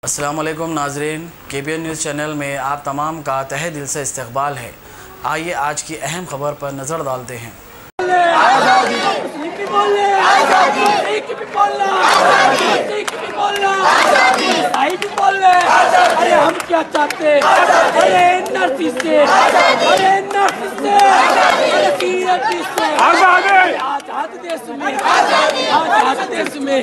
अस्सलाम वालेकुम नाज़रीन, KBN न्यूज़ चैनल में आप तमाम का तहे दिल से इस्तकबाल है। आइए आज की अहम खबर पर नज़र डालते हैं। अरे हम क्या चाहते हैं? अरे एनआरसी से, अरे एनआरसी से, अरे पीएनटी से, आजाद देश में, आजाद देश में।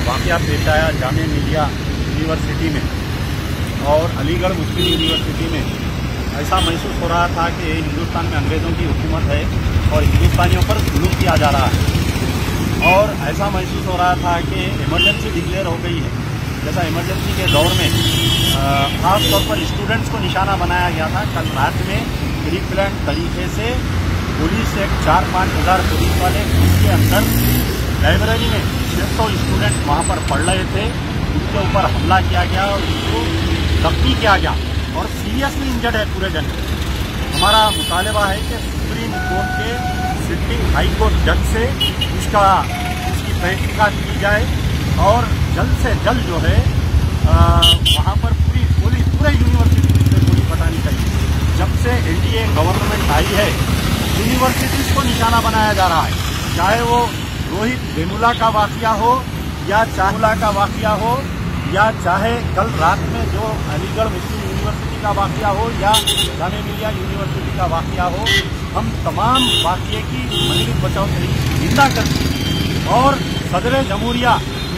वाक़या पेश आया जामिया मिलिया यूनिवर्सिटी में और अलीगढ़ मुस्लिम यूनिवर्सिटी में। ऐसा महसूस हो रहा था कि हिंदुस्तान में अंग्रेज़ों की हुकूमत है और हिंदुस्तानियों पर जुल्म किया जा रहा है। और ऐसा महसूस हो रहा था कि इमरजेंसी डिक्लेयर हो गई है। जैसा इमरजेंसी के दौर में ख़ास तौर पर स्टूडेंट्स को निशाना बनाया गया था। कल रात में प्री प्लान तरीके से पुलिस एक 4-5 हज़ार पुलिस वाले उसके अंदर लाइब्रेरी में 600 स्टूडेंट वहाँ पर पढ़ रहे थे, उनके ऊपर हमला किया गया और उनको जख्मी किया गया और सीरियसली इंजर्ड है पूरे जन। हमारा मुतालबा है कि सुप्रीम कोर्ट के सिटिंग हाई कोर्ट जज से उसकी तहकीकात की जाए और जल्द से जल्द जो है वहाँ पर पूरे यूनिवर्सिटी से गोली बतानी चाहिए। जब से NDA गवर्नमेंट आई है यूनिवर्सिटीज़ को निशाना बनाया जा रहा है, चाहे वो रोहित वेमुला का वाक़या हो या चाहुला का वाक़या हो या चाहे कल रात में जो अलीगढ़ मुस्लिम यूनिवर्सिटी का वाक़या हो या जामिया मिलिया यूनिवर्सिटी का वाक़या हो, हम तमाम वाक़ये की मजलिस बचाओ तरीके निंदा करते हैं और सदर जमहूरिया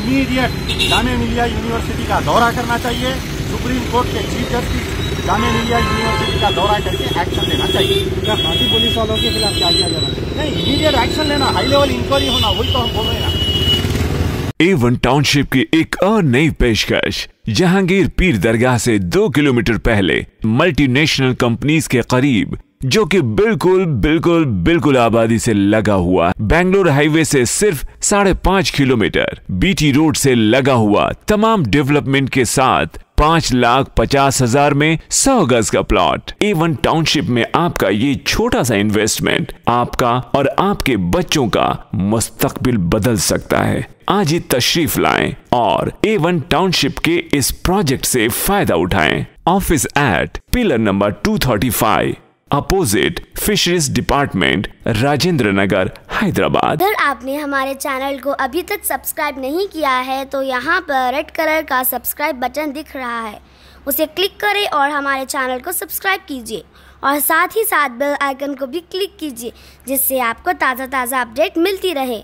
इमीडिएट जामिया मिलिया यूनिवर्सिटी का दौरा करना चाहिए। सुप्रीम कोर्ट के chief justice Jamia Millia university का दौरा करके एक्शन लेना चाहिए। क्या बाकी पुलिस वालों के खिलाफ क्या किया जाना चाहिए? नहीं, इमीडिएट एक्शन लेना, हाई लेवल इंक्वायरी होना, वही तो हम बोल रहे हैं। A1 टाउनशिप की एक और नई पेशकश। जहांगीर पीर दरगाह से 2 किलोमीटर पहले मल्टीनेशनल कंपनीज के करीब, जो कि बिल्कुल आबादी से लगा हुआ, बेंगलोर हाईवे से सिर्फ 5.5 किलोमीटर, BT रोड से लगा हुआ, तमाम डेवलपमेंट के साथ 5,50,000 में 100 गज का प्लॉट। A1 टाउनशिप में आपका ये छोटा सा इन्वेस्टमेंट आपका और आपके बच्चों का मुस्तकबिल बदल सकता है। आज ही तशरीफ लाएं और A1 टाउनशिप के इस प्रोजेक्ट से फायदा उठाएं। Office at pillar number 235 opposite fisheries department, Rajendra Nagar, Hyderabad. अगर आपने हमारे चैनल को अभी तक सब्सक्राइब नहीं किया है तो यहाँ पर रेड कलर का सब्सक्राइब बटन दिख रहा है, उसे क्लिक करें और हमारे चैनल को सब्सक्राइब कीजिए और साथ ही साथ बेल आइकन को भी क्लिक कीजिए, जिससे आपको ताज़ा अपडेट मिलती रहे।